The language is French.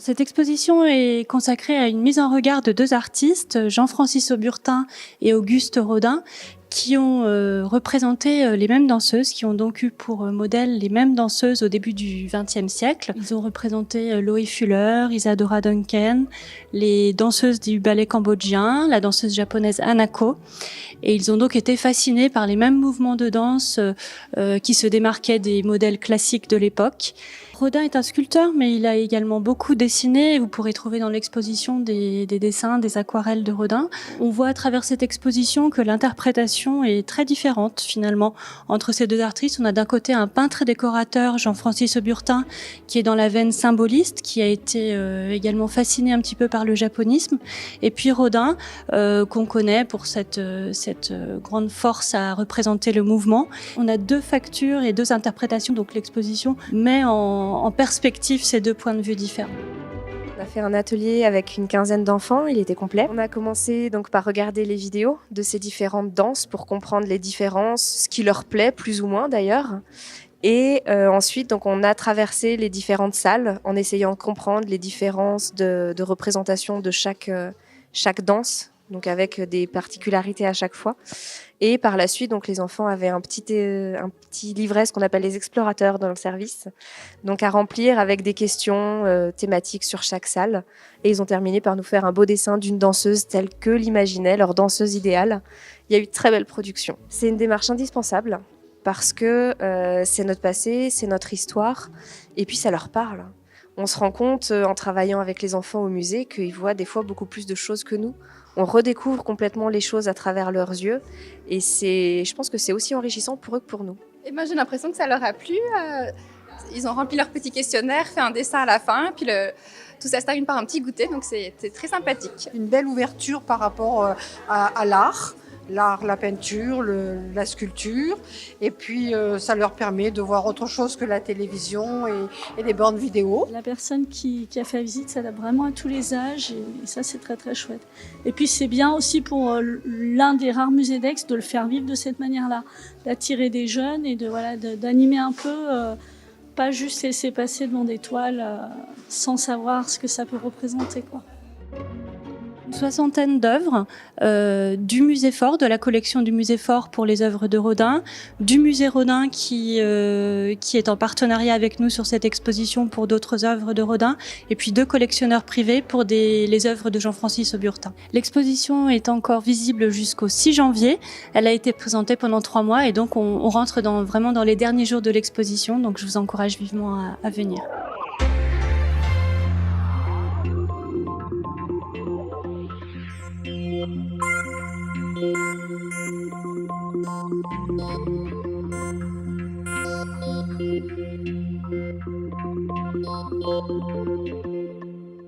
Cette exposition est consacrée à une mise en regard de deux artistes, Jean-Francis Auburtin et Auguste Rodin, qui ont représenté les mêmes danseuses, qui ont donc eu pour modèle les mêmes danseuses au début du XXe siècle. Ils ont représenté Loie Fuller, Isadora Duncan, les danseuses du ballet cambodgien, la danseuse japonaise Hanako. Et ils ont donc été fascinés par les mêmes mouvements de danse qui se démarquaient des modèles classiques de l'époque. Rodin est un sculpteur, mais il a également beaucoup dessiné. Vous pourrez trouver dans l'exposition des dessins, des aquarelles de Rodin. On voit à travers cette exposition que l'interprétation est très différente finalement entre ces deux artistes. On a d'un côté un peintre et décorateur, Jean-Francis Auburtin, qui est dans la veine symboliste, qui a été également fasciné un petit peu par le japonisme. Et puis Rodin, qu'on connaît pour cette grande force à représenter le mouvement. On a deux factures et deux interprétations, donc l'exposition met en perspective ces deux points de vue différents. On a fait un atelier avec une quinzaine d'enfants, il était complet. On a commencé donc par regarder les vidéos de ces différentes danses pour comprendre les différences, ce qui leur plaît plus ou moins d'ailleurs. Et ensuite, donc, on a traversé les différentes salles en essayant de comprendre les différences de représentation de chaque danse, donc avec des particularités à chaque fois. Et par la suite, donc les enfants avaient un petit livret, ce qu'on appelle les explorateurs dans le service, donc à remplir avec des questions thématiques sur chaque salle. Et ils ont terminé par nous faire un beau dessin d'une danseuse telle que l'imaginaient, leur danseuse idéale. Il y a eu de très belles productions. C'est une démarche indispensable parce que c'est notre passé, c'est notre histoire, et puis ça leur parle. On se rend compte en travaillant avec les enfants au musée qu'ils voient des fois beaucoup plus de choses que nous. On redécouvre complètement les choses à travers leurs yeux et je pense que c'est aussi enrichissant pour eux que pour nous. Et moi j'ai l'impression que ça leur a plu. Ils ont rempli leur petit questionnaire, fait un dessin à la fin, puis tout ça se termine par un petit goûter, donc c'est très sympathique. Une belle ouverture par rapport à l'art, la peinture, la sculpture, et puis ça leur permet de voir autre chose que la télévision et les bornes vidéo. La personne qui a fait la visite s'adapte vraiment à tous les âges et ça c'est très très chouette. Et puis c'est bien aussi pour l'un des rares musées d'Aix de le faire vivre de cette manière-là, d'attirer des jeunes et d'animer un peu, pas juste laisser passer devant des toiles sans savoir ce que ça peut représenter, quoi. Une soixantaine d'œuvres du musée Fort, de la collection du musée Fort pour les œuvres de Rodin, du musée Rodin qui est en partenariat avec nous sur cette exposition pour d'autres œuvres de Rodin, et puis deux collectionneurs privés pour les œuvres de Jean-Francis Auburtin. L'exposition est encore visible jusqu'au 6 janvier. Elle a été présentée pendant 3 mois et donc on rentre vraiment dans les derniers jours de l'exposition, donc je vous encourage vivement à venir. Thank you.